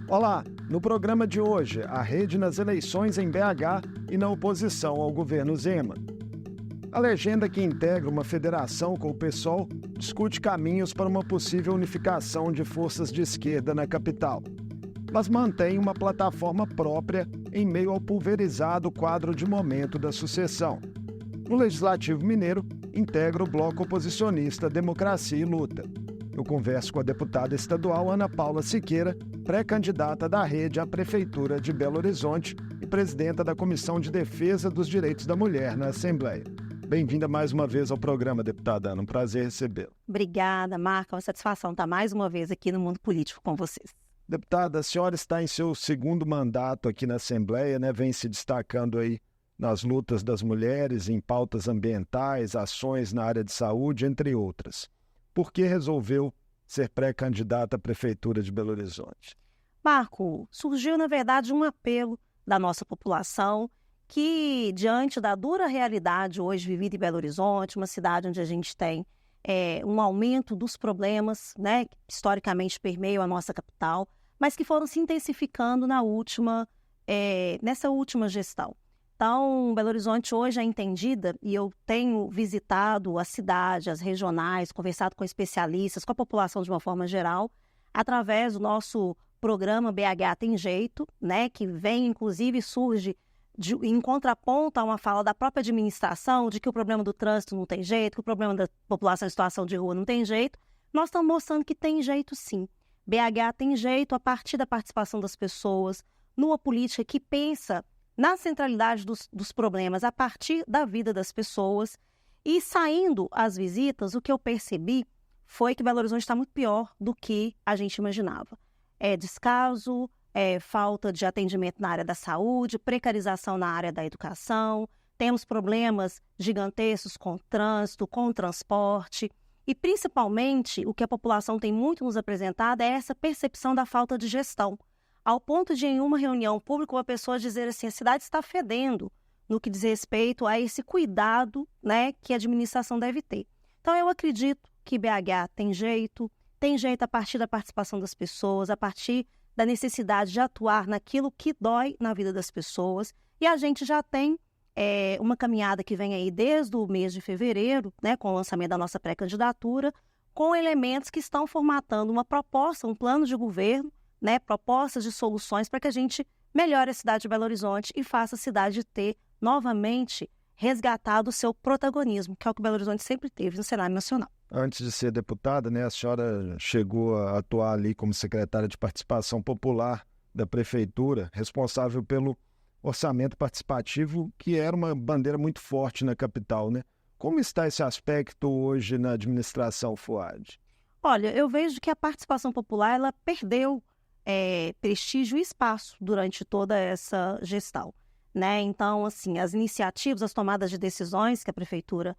Olá, no programa de hoje, a rede nas eleições em BH e na oposição ao governo Zema. A legenda que integra uma federação com o PSOL discute caminhos para uma possível unificação de forças de esquerda na capital, mas mantém uma plataforma própria em meio ao pulverizado quadro de momento da sucessão. No Legislativo Mineiro, integra o bloco oposicionista Democracia e Luta. Eu converso com a deputada estadual Ana Paula Siqueira, pré-candidata da rede à Prefeitura de Belo Horizonte e presidenta da Comissão de Defesa dos Direitos da Mulher na Assembleia. Bem-vinda mais uma vez ao programa, deputada Ana. Um prazer recebê-la. Obrigada, Marca. É uma satisfação estar mais uma vez aqui no Mundo Político com vocês. Deputada, a senhora está em seu segundo mandato aqui na Assembleia, né? Vem se destacando aí nas lutas das mulheres, em pautas ambientais, ações na área de saúde, entre outras. Por que resolveu ser pré-candidata à Prefeitura de Belo Horizonte? Marco, surgiu, na verdade, um apelo da nossa população que, diante da dura realidade hoje vivida em Belo Horizonte, uma cidade onde a gente tem um aumento dos problemas, né, que historicamente permeiam a nossa capital, mas que foram se intensificando nessa última gestão. Então, Belo Horizonte hoje é entendida, e eu tenho visitado a cidade, as regionais, conversado com especialistas, com a população de uma forma geral, através do nosso programa BH Tem Jeito, né, que vem, inclusive, surge em contraponto a uma fala da própria administração de que o problema do trânsito não tem jeito, que o problema da população em situação de rua não tem jeito. Nós estamos mostrando que tem jeito sim. BH tem jeito a partir da participação das pessoas, numa política que pensa na centralidade dos problemas a partir da vida das pessoas. E saindo às visitas, o que eu percebi foi que Belo Horizonte está muito pior do que a gente imaginava. Descaso, falta de atendimento na área da saúde, precarização na área da educação, temos problemas gigantescos com o trânsito, com o transporte. E, principalmente, o que a população tem muito nos apresentado é essa percepção da falta de gestão. Ao ponto de, em uma reunião pública, uma pessoa dizer assim, a cidade está fedendo no que diz respeito a esse cuidado, né, que a administração deve ter. Então, eu acredito que BH tem jeito a partir da participação das pessoas, a partir da necessidade de atuar naquilo que dói na vida das pessoas. E a gente já tem uma caminhada que vem aí desde o mês de fevereiro, né, com o lançamento da nossa pré-candidatura, com elementos que estão formatando uma proposta, um plano de governo, né, propostas de soluções para que a gente melhore a cidade de Belo Horizonte e faça a cidade ter novamente resgatado o seu protagonismo, que é o que Belo Horizonte sempre teve no cenário nacional. Antes de ser deputada, né, a senhora chegou a atuar ali como secretária de Participação Popular da Prefeitura, responsável pelo orçamento participativo, que era uma bandeira muito forte na capital, né? Como está esse aspecto hoje na administração FUAD? Olha, eu vejo que a participação popular ela perdeu prestígio e espaço durante toda essa gestão, né? Então, assim, as iniciativas, as tomadas de decisões que a Prefeitura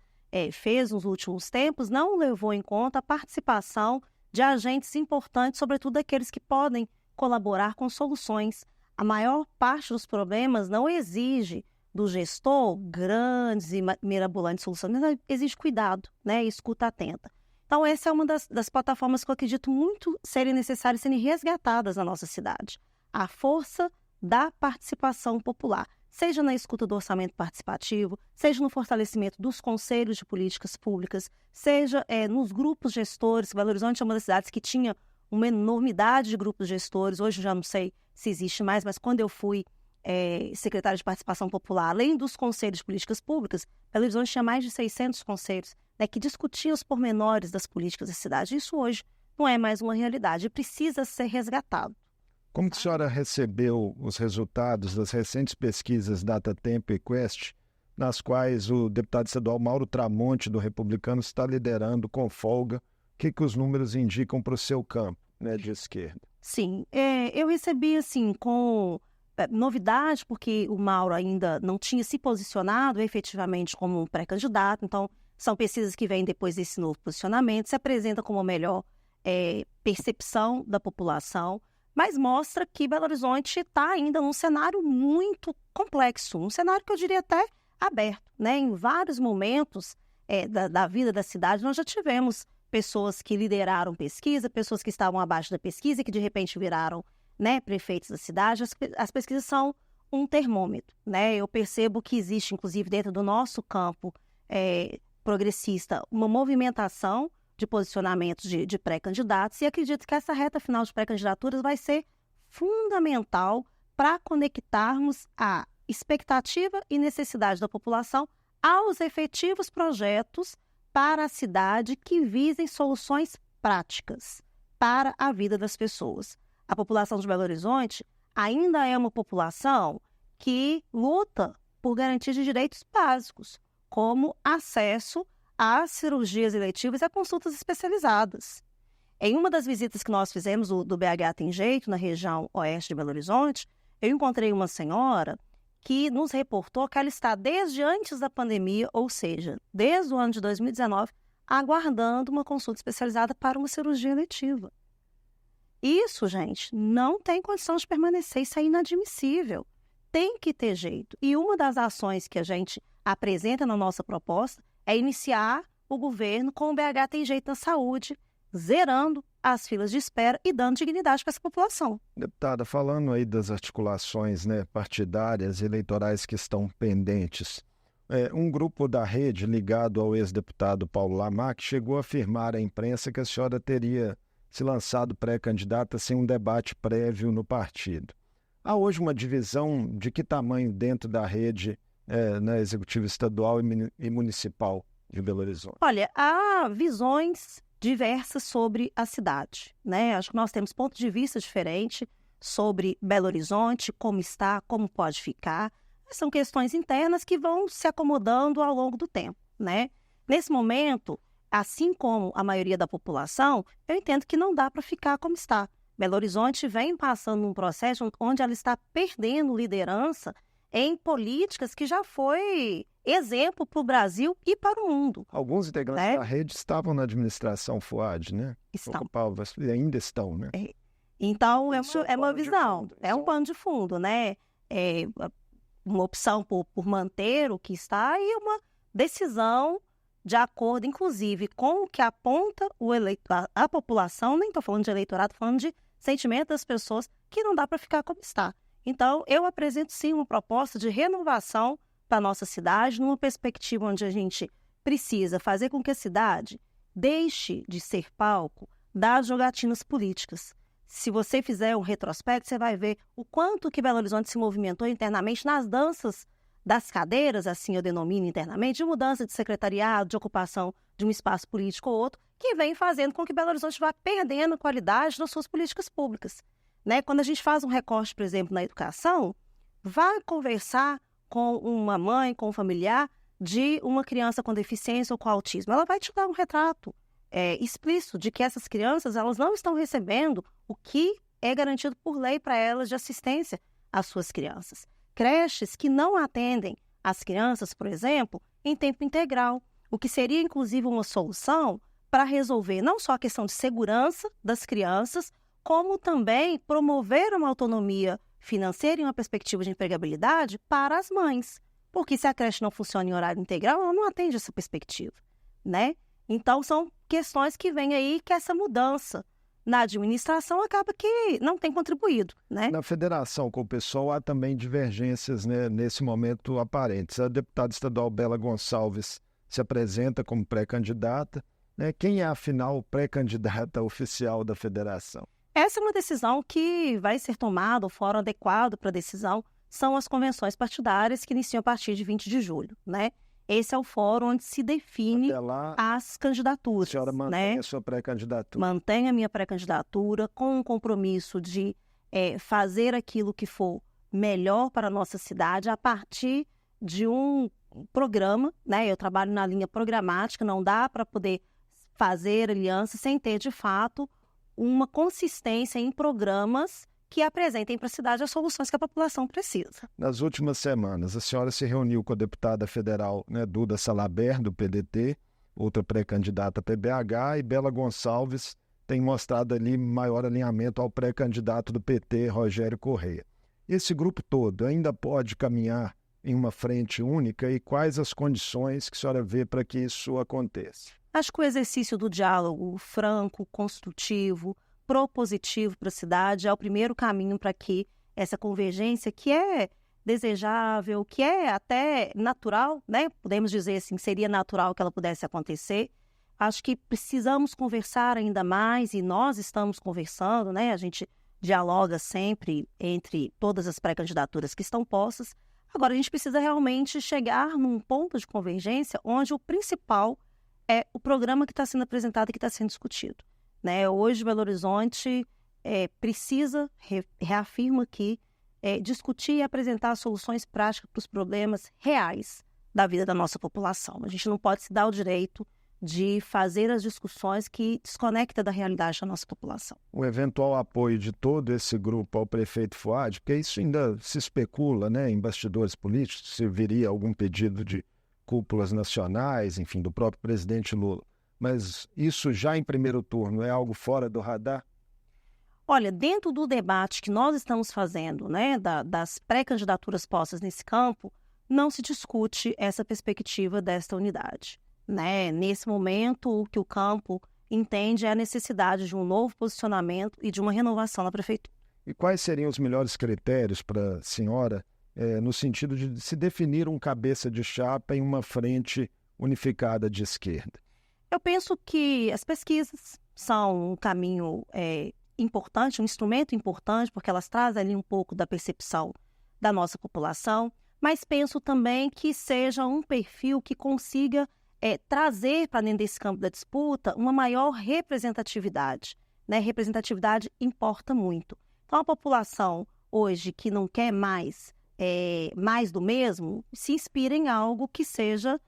fez nos últimos tempos não levou em conta a participação de agentes importantes, sobretudo aqueles que podem colaborar com soluções. A maior parte dos problemas não exige do gestor grandes e mirabolantes soluções, mas exige cuidado, né? E escuta atenta. Então, essa é uma das plataformas que eu acredito muito serem necessárias serem resgatadas na nossa cidade. A força da participação popular, seja na escuta do orçamento participativo, seja no fortalecimento dos conselhos de políticas públicas, seja nos grupos gestores. Belo Horizonte é uma das cidades que tinha uma enormidade de grupos gestores. Hoje eu já não sei se existe mais, mas quando eu fui secretária de Participação Popular, além dos conselhos de políticas públicas, Belo Horizonte tinha mais de 600 conselhos, né, que discutiam os pormenores das políticas da cidade. Isso hoje não é mais uma realidade, precisa ser resgatado. Como que a senhora recebeu os resultados das recentes pesquisas Datatempo e Quest, nas quais o deputado estadual Mauro Tramonte, do Republicano, está liderando com folga? O que os números indicam para o seu campo, né, de esquerda? Sim, eu recebi assim com novidade, porque o Mauro ainda não tinha se posicionado efetivamente como um pré-candidato, então são pesquisas que vêm depois desse novo posicionamento, se apresenta como a melhor percepção da população, mas mostra que Belo Horizonte está ainda num cenário muito complexo, um cenário que eu diria até aberto, né? Em vários momentos da vida da cidade, nós já tivemos pessoas que lideraram pesquisa, pessoas que estavam abaixo da pesquisa e que de repente viraram né, prefeitos da cidade, as pesquisas são um termômetro, né? Eu percebo que existe, inclusive, dentro do nosso campo progressista, uma movimentação de posicionamentos de pré-candidatos e acredito que essa reta final de pré-candidaturas vai ser fundamental para conectarmos a expectativa e necessidade da população aos efetivos projetos para a cidade que visem soluções práticas para a vida das pessoas. A população de Belo Horizonte ainda é uma população que luta por garantia de direitos básicos, como acesso às cirurgias eletivas e a consultas especializadas. Em uma das visitas que nós fizemos do BH Tem Jeito, na região oeste de Belo Horizonte, eu encontrei uma senhora que nos reportou que ela está desde antes da pandemia, ou seja, desde o ano de 2019, aguardando uma consulta especializada para uma cirurgia eletiva. Isso, gente, não tem condição de permanecer, isso é inadmissível. Tem que ter jeito. E uma das ações que a gente apresenta na nossa proposta é iniciar o governo com o BH Tem Jeito na saúde, zerando as filas de espera e dando dignidade para essa população. Deputada, falando aí das articulações, né, partidárias e eleitorais que estão pendentes, um grupo da rede ligado ao ex-deputado Paulo Lamarque chegou a afirmar à imprensa que a senhora teria se lançado pré-candidata sem um debate prévio no partido. Há hoje uma divisão de que tamanho dentro da rede na executiva estadual e municipal de Belo Horizonte? Olha, há visões diversas sobre a cidade, né? Acho que nós temos pontos de vista diferentes sobre Belo Horizonte, como está, como pode ficar. São questões internas que vão se acomodando ao longo do tempo, né? Nesse momento, assim como a maioria da população, eu entendo que não dá para ficar como está. Belo Horizonte vem passando um processo onde ela está perdendo liderança em políticas que já foi exemplo para o Brasil e para o mundo. Alguns integrantes da rede estavam na administração FUAD, né? Estão. Ainda estão, né? Então, é uma visão, é um pano de fundo, né? É uma opção por manter o que está e uma decisão de acordo, inclusive, com o que aponta a população, nem estou falando de eleitorado, estou falando de sentimento das pessoas, que não dá para ficar como está. Então, eu apresento, sim, uma proposta de renovação para a nossa cidade, numa perspectiva onde a gente precisa fazer com que a cidade deixe de ser palco das jogatinas políticas. Se você fizer um retrospecto, você vai ver o quanto que Belo Horizonte se movimentou internamente nas danças das cadeiras, assim eu denomino internamente, de mudança de secretariado, de ocupação de um espaço político ou outro, que vem fazendo com que Belo Horizonte vá perdendo a qualidade das suas políticas públicas. Né? Quando a gente faz um recorte, por exemplo, na educação, vai conversar com uma mãe, com um familiar de uma criança com deficiência ou com autismo. Ela vai te dar um retrato explícito de que essas crianças elas não estão recebendo o que é garantido por lei para elas de assistência às suas crianças. Creches que não atendem as crianças, por exemplo, em tempo integral, o que seria, inclusive, uma solução para resolver não só a questão de segurança das crianças, como também promover uma autonomia financeira e uma perspectiva de empregabilidade para as mães. Porque se a creche não funciona em horário integral, ela não atende essa perspectiva, né? Então, são questões que vêm aí que essa mudança na administração acaba que não tem contribuído, né? Na federação com o PSOL há também divergências, né, nesse momento aparentes. A deputada estadual Bela Gonçalves se apresenta como pré-candidata, né? Quem é, afinal, pré-candidata oficial da federação? Essa é uma decisão que vai ser tomada, o fórum adequado para a decisão são as convenções partidárias que iniciam a partir de 20 de julho, né? Esse é o fórum onde se define as candidaturas. A senhora mantém a sua pré-candidatura? Mantenho a minha pré-candidatura com um compromisso de fazer aquilo que for melhor para a nossa cidade a partir de um programa, né? Eu trabalho na linha programática, não dá para poder fazer aliança sem ter, de fato, uma consistência em programas que apresentem para a cidade as soluções que a população precisa. Nas últimas semanas, a senhora se reuniu com a deputada federal, né, Duda Salaber, do PDT, outra pré-candidata PBH, e Bela Gonçalves tem mostrado ali maior alinhamento ao pré-candidato do PT, Rogério Correia. Esse grupo todo ainda pode caminhar em uma frente única e quais as condições que a senhora vê para que isso aconteça? Acho que o exercício do diálogo franco, construtivo, propositivo para a cidade, é o primeiro caminho para que essa convergência, que é desejável, que é até natural, né? Podemos dizer assim, seria natural que ela pudesse acontecer. Acho que precisamos conversar ainda mais, e nós estamos conversando, né? A gente dialoga sempre entre todas as pré-candidaturas que estão postas. Agora, a gente precisa realmente chegar num ponto de convergência onde o principal é o programa que está sendo apresentado e que está sendo discutido, né? Hoje, Belo Horizonte precisa, reafirmo aqui, discutir e apresentar soluções práticas para os problemas reais da vida da nossa população. A gente não pode se dar o direito de fazer as discussões que desconectam da realidade da nossa população. O eventual apoio de todo esse grupo ao prefeito Fuad, porque isso ainda se especula, né, em bastidores políticos, se viria algum pedido de cúpulas nacionais, enfim, do próprio presidente Lula. Mas isso já em primeiro turno é algo fora do radar? Olha, dentro do debate que nós estamos fazendo, né, das pré-candidaturas postas nesse campo, não se discute essa perspectiva desta unidade, né? Nesse momento, o que o campo entende é a necessidade de um novo posicionamento e de uma renovação na prefeitura. E quais seriam os melhores critérios para a senhora, no sentido de se definir um cabeça de chapa em uma frente unificada de esquerda? Eu penso que as pesquisas são um caminho importante, um instrumento importante, porque elas trazem ali um pouco da percepção da nossa população, mas penso também que seja um perfil que consiga trazer para dentro desse campo da disputa uma maior representatividade, né? Representatividade importa muito. Então, a população hoje que não quer mais do mesmo, se inspira em algo que seja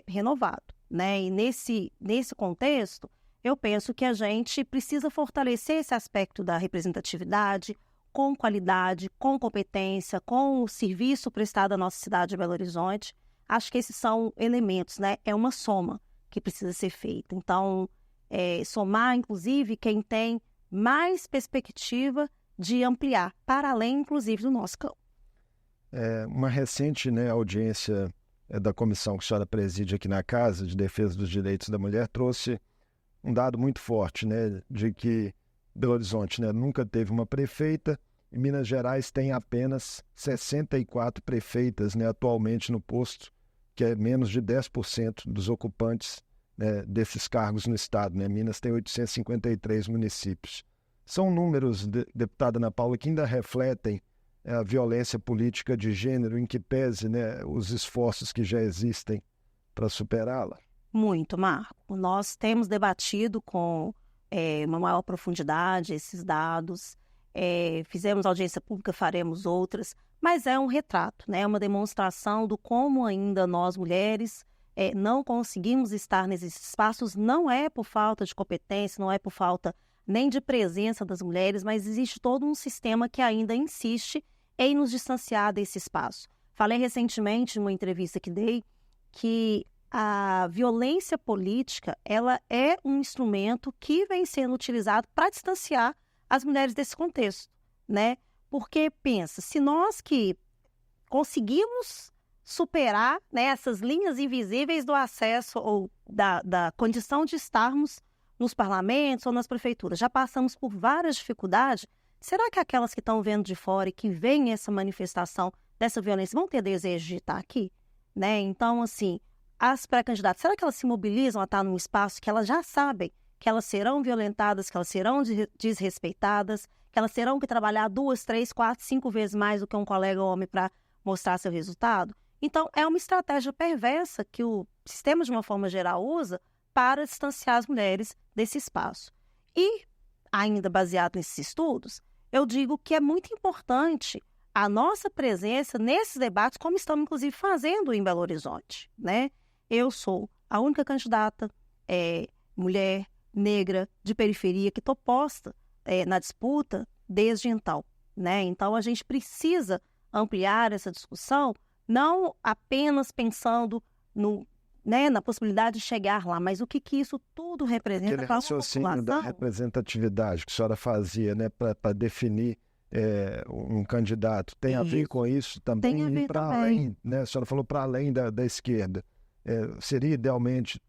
renovado, né? E nesse contexto, eu penso que a gente precisa fortalecer esse aspecto da representatividade com qualidade, com competência, com o serviço prestado à nossa cidade de Belo Horizonte. Acho que esses são elementos, né? É uma soma que precisa ser feita. Então, somar, inclusive, quem tem mais perspectiva de ampliar, para além, inclusive, do nosso campo. Uma recente, né, audiência da comissão que a senhora preside aqui na Casa de Defesa dos Direitos da Mulher trouxe um dado muito forte, né, de que Belo Horizonte, né, nunca teve uma prefeita e Minas Gerais tem apenas 64 prefeitas, né, atualmente no posto, que é menos de 10% dos ocupantes, né, desses cargos no estado, né? Minas tem 853 municípios. São números, deputada Ana Paula, que ainda refletem a violência política de gênero, em que pese, né, os esforços que já existem para superá-la? Muito, Marco. Nós temos debatido com uma maior profundidade esses dados, fizemos audiência pública, faremos outras, mas é um retrato, né? Uma demonstração do como ainda nós, mulheres, não conseguimos estar nesses espaços. Não é por falta de competência, não é por falta nem de presença das mulheres, mas existe todo um sistema que ainda insiste em nos distanciar desse espaço. Falei recentemente, numa entrevista que dei, que a violência política, ela é um instrumento que vem sendo utilizado para distanciar as mulheres desse contexto, né? Porque, pensa, se nós que conseguimos superar, né, essas linhas invisíveis do acesso ou da condição de estarmos nos parlamentos ou nas prefeituras, já passamos por várias dificuldades, será que aquelas que estão vendo de fora e que veem essa manifestação dessa violência vão ter desejo de estar aqui, né? Então, assim, as pré-candidatas, será que elas se mobilizam a estar num espaço que elas já sabem que elas serão violentadas, que elas serão desrespeitadas, que elas terão que trabalhar 2, 3, 4, 5 vezes mais do que um colega homem para mostrar seu resultado? Então, é uma estratégia perversa que o sistema, de uma forma geral, usa para distanciar as mulheres desse espaço. E, ainda baseado nesses estudos, eu digo que é muito importante a nossa presença nesses debates, como estamos, inclusive, fazendo em Belo Horizonte, né? Eu sou a única candidata mulher, negra, de periferia, que estou posta na disputa desde então, né? Então, a gente precisa ampliar essa discussão, não apenas pensando na possibilidade de chegar lá, mas o que isso tudo representa para a população. Da representatividade que a senhora fazia, né, para definir um candidato, tem a ver com isso também? Tem a ver para também. além, né, a senhora falou para além da esquerda. Seria idealmente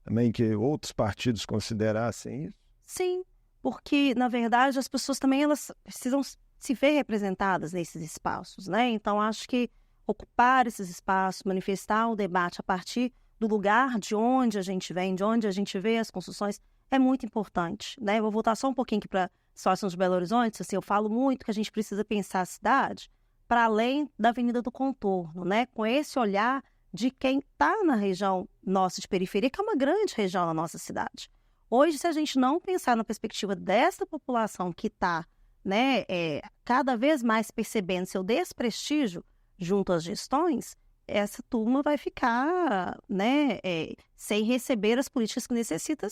também que outros partidos considerassem isso? Sim, porque, na verdade, as pessoas também elas precisam se ver representadas nesses espaços, né? Então, acho que ocupar esses espaços, manifestar o debate a partir do lugar de onde a gente vem, de onde a gente vê as construções, é muito importante, né? Eu vou voltar só um pouquinho aqui para a situação de Belo Horizonte. Assim, eu falo muito que a gente precisa pensar a cidade para além da Avenida do Contorno, né? Com esse olhar de quem está na região nossa de periferia, que é uma grande região na nossa cidade. Hoje, se a gente não pensar na perspectiva dessa população que está, né, cada vez mais percebendo seu desprestígio junto às gestões, essa turma vai ficar, né, sem receber as políticas que necessita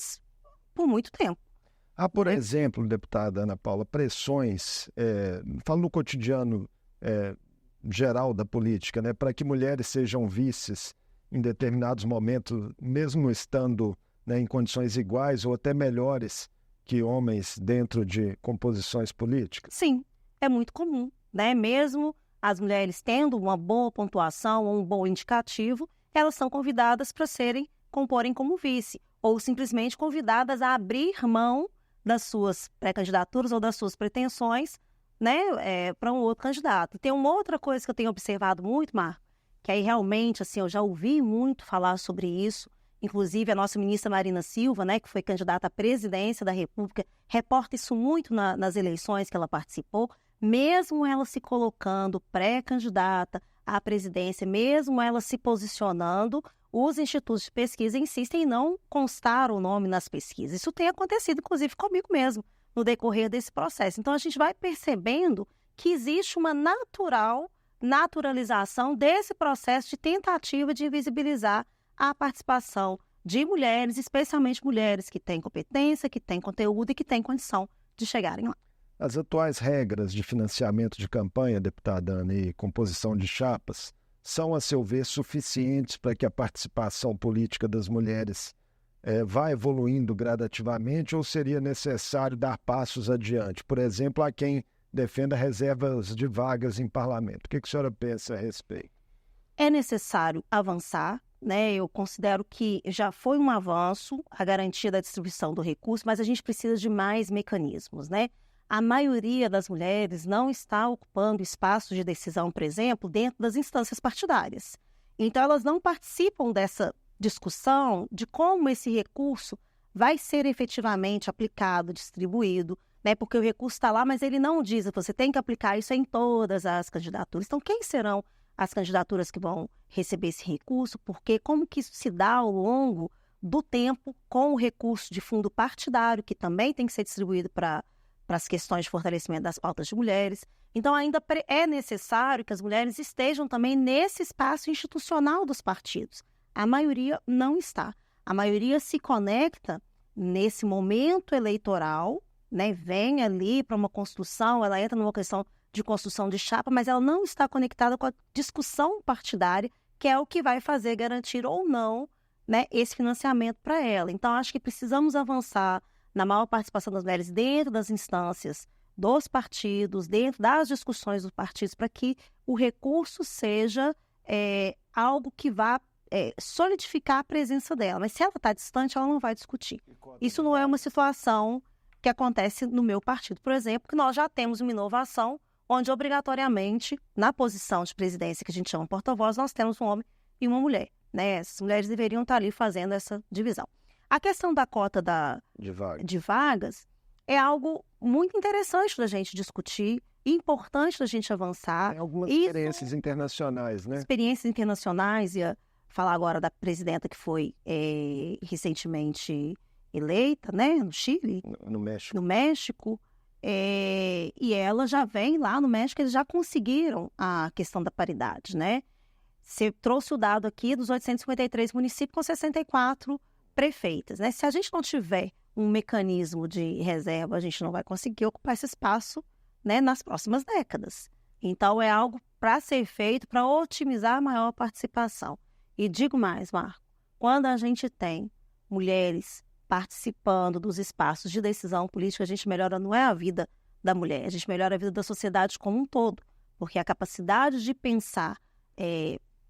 por muito tempo. Há, por exemplo, deputada Ana Paula, pressões, falo no cotidiano geral da política, né, para que mulheres sejam vices em determinados momentos, mesmo estando, né, em condições iguais ou até melhores que homens dentro de composições políticas? Sim, é muito comum, né? Mesmo as mulheres tendo uma boa pontuação ou um bom indicativo, elas são convidadas para comporem como vice, ou simplesmente convidadas a abrir mão das suas pré-candidaturas ou das suas pretensões, né, para um outro candidato. Tem uma outra coisa que eu tenho observado muito, Marco, que aí realmente, assim, eu já ouvi muito falar sobre isso, inclusive a nossa ministra Marina Silva, né, que foi candidata à presidência da República, reporta isso muito nas eleições que ela participou, mesmo ela se colocando pré-candidata à presidência, mesmo ela se posicionando, os institutos de pesquisa insistem em não constar o nome nas pesquisas. Isso tem acontecido, inclusive, comigo mesmo, no decorrer desse processo. Então, a gente vai percebendo que existe uma naturalização desse processo de tentativa de invisibilizar a participação de mulheres, especialmente mulheres que têm competência, que têm conteúdo e que têm condição de chegarem lá. As atuais regras de financiamento de campanha, deputada Ana, e composição de chapas, são, a seu ver, suficientes para que a participação política das mulheres vá evoluindo gradativamente, ou seria necessário dar passos adiante? Por exemplo, a quem defenda reservas de vagas em parlamento. O que a senhora pensa a respeito? É necessário avançar, né? Eu considero que já foi um avanço a garantia da distribuição do recurso, mas a gente precisa de mais mecanismos, né? A maioria das mulheres não está ocupando espaços de decisão, por exemplo, dentro das instâncias partidárias. Então, elas não participam dessa discussão de como esse recurso vai ser efetivamente aplicado, distribuído, né? Porque o recurso está lá, mas ele não diz que você tem que aplicar isso em todas as candidaturas. Então, quem serão as candidaturas que vão receber esse recurso? Porque como que isso se dá ao longo do tempo com o recurso de fundo partidário, que também tem que ser distribuído para as questões de fortalecimento das pautas de mulheres. Então, ainda é necessário que as mulheres estejam também nesse espaço institucional dos partidos. A maioria não está. A maioria se conecta nesse momento eleitoral, né? Vem ali para uma construção, ela entra numa questão de construção de chapa, mas ela não está conectada com a discussão partidária, que é o que vai fazer garantir ou não, né, esse financiamento para ela. Então, acho que precisamos avançar na maior participação das mulheres dentro das instâncias dos partidos, dentro das discussões dos partidos, para que o recurso seja algo que vá solidificar a presença dela. Mas se ela está distante, ela não vai discutir. Isso não é uma situação que acontece no meu partido, por exemplo, que nós já temos uma inovação onde, obrigatoriamente, na posição de presidência que a gente chama porta-voz, nós temos um homem e uma mulher, né? Essas mulheres deveriam estar ali fazendo essa divisão. A questão da cota de vagas é algo muito interessante da gente discutir, importante da gente avançar. Tem algumas experiências internacionais, né? Experiências internacionais, ia falar agora da presidenta que foi recentemente eleita, né, no Chile. No México. No México. E ela já vem lá no México, eles já conseguiram a questão da paridade, né? Você trouxe o dado aqui dos 853 municípios com 64 prefeitas, né? Se a gente não tiver um mecanismo de reserva, a gente não vai conseguir ocupar esse espaço, né, nas próximas décadas. Então, é algo para ser feito para otimizar a maior participação. E digo mais, Marco, quando a gente tem mulheres participando dos espaços de decisão política, a gente melhora não é a vida da mulher, a gente melhora a vida da sociedade como um todo, porque a capacidade de pensar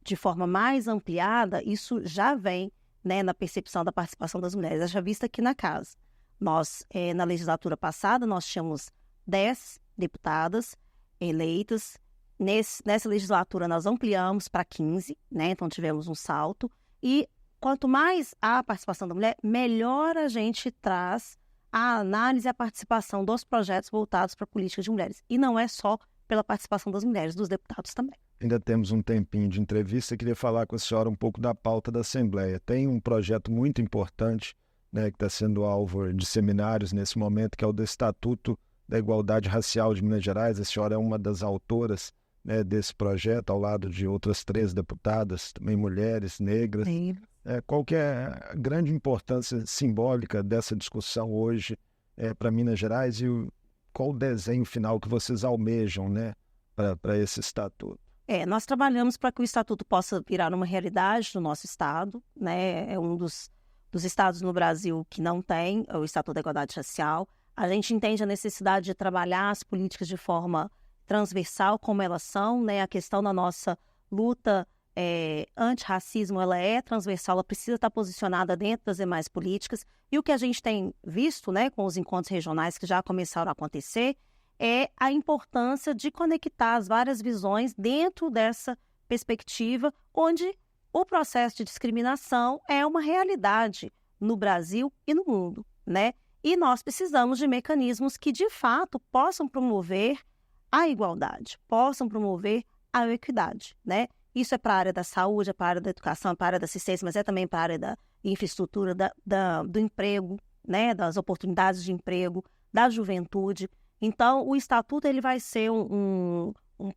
de forma mais ampliada, isso já vem, né, na percepção da participação das mulheres, já vista aqui na casa. Nós, na legislatura passada, nós tínhamos 10 deputadas eleitas. Nessa legislatura, nós ampliamos para 15, né? Então, tivemos um salto. E quanto mais a participação da mulher, melhor a gente traz a análise e a participação dos projetos voltados para a política de mulheres. E não é só pela participação das mulheres, dos deputados também. Ainda temos um tempinho de entrevista. Eu queria falar com a senhora um pouco da pauta da Assembleia. Tem um projeto muito importante, né, que está sendo alvo de seminários nesse momento, que é o do Estatuto da Igualdade Racial de Minas Gerais. A senhora é uma das autoras, né, desse projeto, ao lado de outras 3 deputadas, também mulheres, negras. Sim. Qual que é a grande importância simbólica dessa discussão hoje para Minas Gerais e qual o desenho final que vocês almejam, né, para esse estatuto? Nós trabalhamos para que o estatuto possa virar uma realidade no nosso estado, né? É um dos estados no Brasil que não tem o Estatuto da Igualdade Racial. A gente entende a necessidade de trabalhar as políticas de forma transversal, como elas são, né? A questão da nossa luta antirracismo, ela é transversal, ela precisa estar posicionada dentro das demais políticas. E o que a gente tem visto, né, com os encontros regionais que já começaram a acontecer, é a importância de conectar as várias visões dentro dessa perspectiva, onde o processo de discriminação é uma realidade no Brasil e no mundo, né? E nós precisamos de mecanismos que, de fato, possam promover a igualdade, possam promover a equidade, né? Isso é para a área da saúde, é para a área da educação, é para a área da assistência, mas é também para a área da infraestrutura, do emprego, né? Das oportunidades de emprego, da juventude. Então, o Estatuto ele vai ser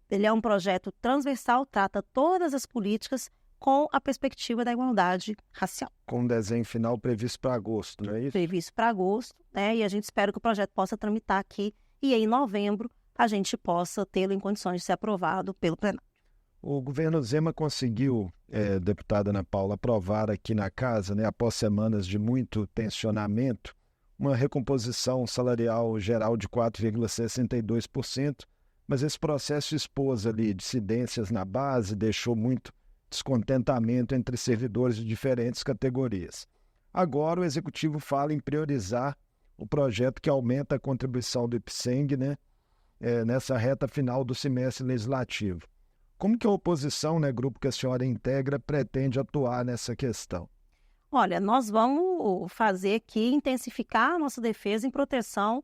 ele é um projeto transversal, trata todas as políticas com a perspectiva da igualdade racial. Com um desenho final previsto para agosto, não é isso? Previsto para agosto, né? E a gente espera que o projeto possa tramitar aqui e em novembro a gente possa tê-lo em condições de ser aprovado pelo plenário. O governo Zema conseguiu, deputada Ana Paula, aprovar aqui na casa, né, após semanas de muito tensionamento, uma recomposição salarial geral de 4,62%, mas esse processo expôs ali dissidências na base, deixou muito descontentamento entre servidores de diferentes categorias. Agora o Executivo fala em priorizar o projeto que aumenta a contribuição do IPSENG, né, nessa reta final do semestre legislativo. Como que a oposição, né, grupo que a senhora integra, pretende atuar nessa questão? Olha, nós vamos fazer aqui, intensificar a nossa defesa em proteção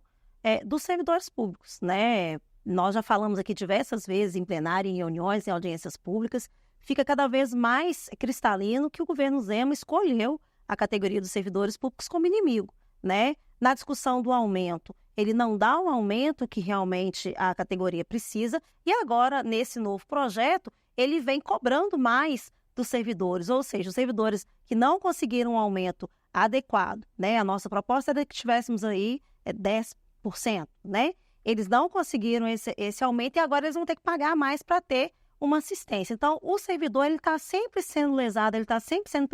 dos servidores públicos, né? Nós já falamos aqui diversas vezes em plenário, em reuniões, em audiências públicas, fica cada vez mais cristalino que o governo Zema escolheu a categoria dos servidores públicos como inimigo, né? Na discussão do aumento, ele não dá o aumento que realmente a categoria precisa e agora, nesse novo projeto, ele vem cobrando mais dos servidores, ou seja, os servidores que não conseguiram um aumento adequado, né? A nossa proposta era que tivéssemos aí 10%, né? Eles não conseguiram esse aumento e agora eles vão ter que pagar mais para ter uma assistência. Então, o servidor está sempre sendo lesado, ele está sempre sendo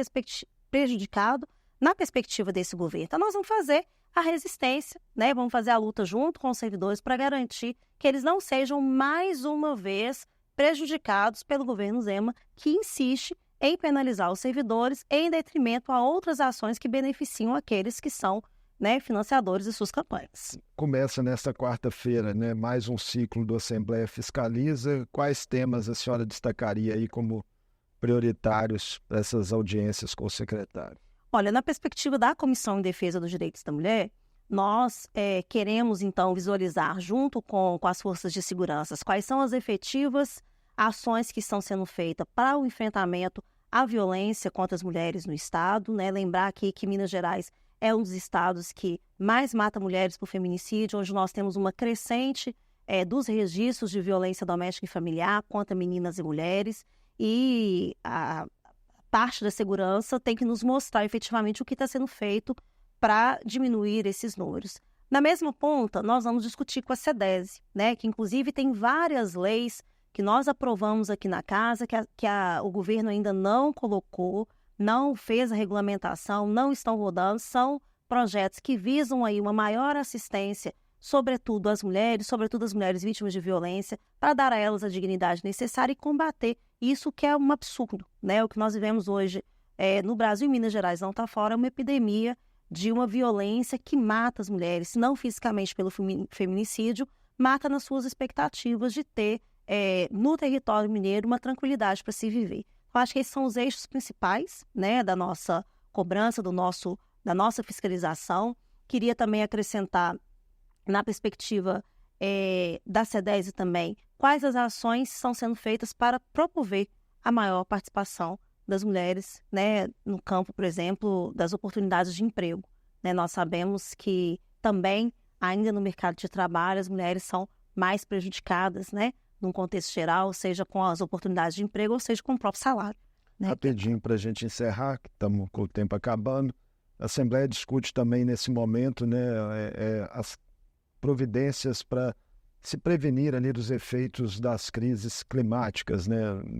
prejudicado na perspectiva desse governo. Então, nós vamos fazer a resistência, né? Vamos fazer a luta junto com os servidores para garantir que eles não sejam mais uma vez prejudicados pelo governo Zema, que insiste em penalizar os servidores em detrimento a outras ações que beneficiam aqueles que são, né, financiadores de suas campanhas. Começa nesta quarta-feira, né, mais um ciclo do Assembleia Fiscaliza. Quais temas a senhora destacaria aí como prioritários para essas audiências com o secretário? Olha, na perspectiva da Comissão em Defesa dos Direitos da Mulher, nós queremos, então, visualizar, junto com as forças de segurança, quais são as efetivas ações que estão sendo feitas para o enfrentamento à violência contra as mulheres no Estado, né? Lembrar aqui que Minas Gerais é um dos estados que mais mata mulheres por feminicídio, onde nós temos uma crescente dos registros de violência doméstica e familiar contra meninas e mulheres, e a parte da segurança tem que nos mostrar efetivamente o que está sendo feito para diminuir esses números. Na mesma ponta, nós vamos discutir com a CEDESE, né, que inclusive tem várias leis que nós aprovamos aqui na casa, que o governo ainda não colocou, não fez a regulamentação, não estão rodando, são projetos que visam aí uma maior assistência, sobretudo às mulheres vítimas de violência, para dar a elas a dignidade necessária e combater isso que é um absurdo, né? O que nós vivemos hoje no Brasil e Minas Gerais não está fora, é uma epidemia de uma violência que mata as mulheres, se não fisicamente pelo feminicídio, mata nas suas expectativas de ter no território mineiro uma tranquilidade para se viver. Eu acho que esses são os eixos principais, né, da nossa cobrança, da nossa fiscalização. Queria também acrescentar, na perspectiva da CEDESE também, quais as ações estão sendo feitas para promover a maior participação das mulheres, né, no campo, por exemplo, das oportunidades de emprego. Né? Nós sabemos que também, ainda no mercado de trabalho, as mulheres são mais prejudicadas, né, num contexto geral, seja com as oportunidades de emprego ou seja com o próprio salário. Né? Rapidinho para a gente encerrar, que estamos com o tempo acabando. A Assembleia discute também nesse momento, né, as providências para se prevenir ali dos efeitos das crises climáticas, né,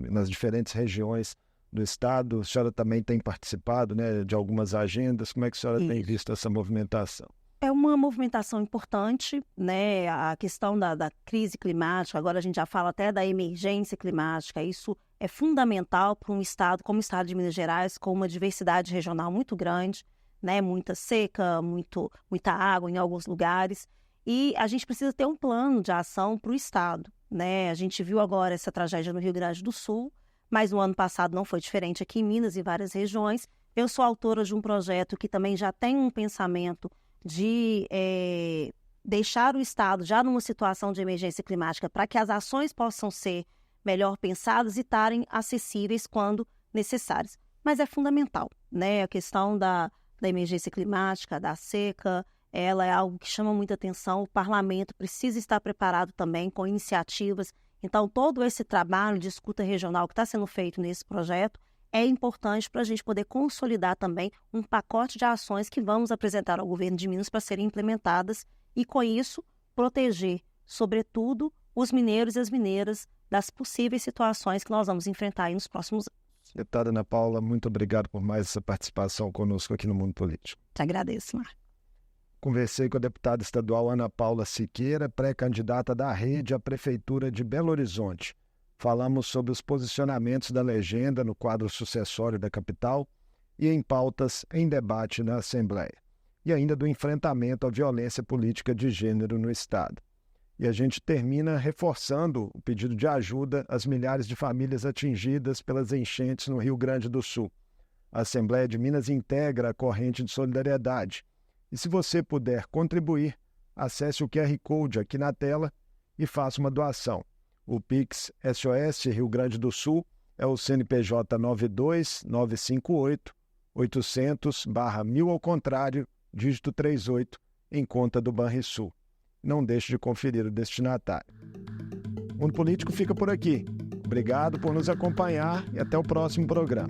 nas diferentes regiões do Estado. A senhora também tem participado, né, de algumas agendas. Como é que a senhora tem visto essa movimentação? É uma movimentação importante, né? A questão da crise climática, agora a gente já fala até da emergência climática. Isso é fundamental para um estado como o estado de Minas Gerais, com uma diversidade regional muito grande, né? Muita seca, muita água em alguns lugares. E a gente precisa ter um plano de ação para o estado, né? A gente viu agora essa tragédia no Rio Grande do Sul, mas no ano passado não foi diferente aqui em Minas e várias regiões. Eu sou autora de um projeto que também já tem um pensamento de deixar o Estado já numa situação de emergência climática para que as ações possam ser melhor pensadas e estarem acessíveis quando necessárias. Mas é fundamental, né? A questão da emergência climática, da seca, ela é algo que chama muita atenção. O parlamento precisa estar preparado também com iniciativas. Então, todo esse trabalho de escuta regional que está sendo feito nesse projeto é importante para a gente poder consolidar também um pacote de ações que vamos apresentar ao governo de Minas para serem implementadas e, com isso, proteger, sobretudo, os mineiros e as mineiras das possíveis situações que nós vamos enfrentar aí nos próximos anos. Deputada Ana Paula, muito obrigado por mais essa participação conosco aqui no Mundo Político. Te agradeço, Marco. Conversei com a deputada estadual Ana Paula Siqueira, pré-candidata da Rede à Prefeitura de Belo Horizonte. Falamos sobre os posicionamentos da legenda no quadro sucessório da capital e em pautas em debate na Assembleia. E ainda do enfrentamento à violência política de gênero no Estado. E a gente termina reforçando o pedido de ajuda às milhares de famílias atingidas pelas enchentes no Rio Grande do Sul. A Assembleia de Minas integra a corrente de solidariedade. E se você puder contribuir, acesse o QR Code aqui na tela e faça uma doação. O Pix SOS Rio Grande do Sul é o CNPJ 92958 800/1000 ao contrário, dígito 38, em conta do Banrisul. Não deixe de conferir o destinatário. O Mundo Político fica por aqui. Obrigado por nos acompanhar e até o próximo programa.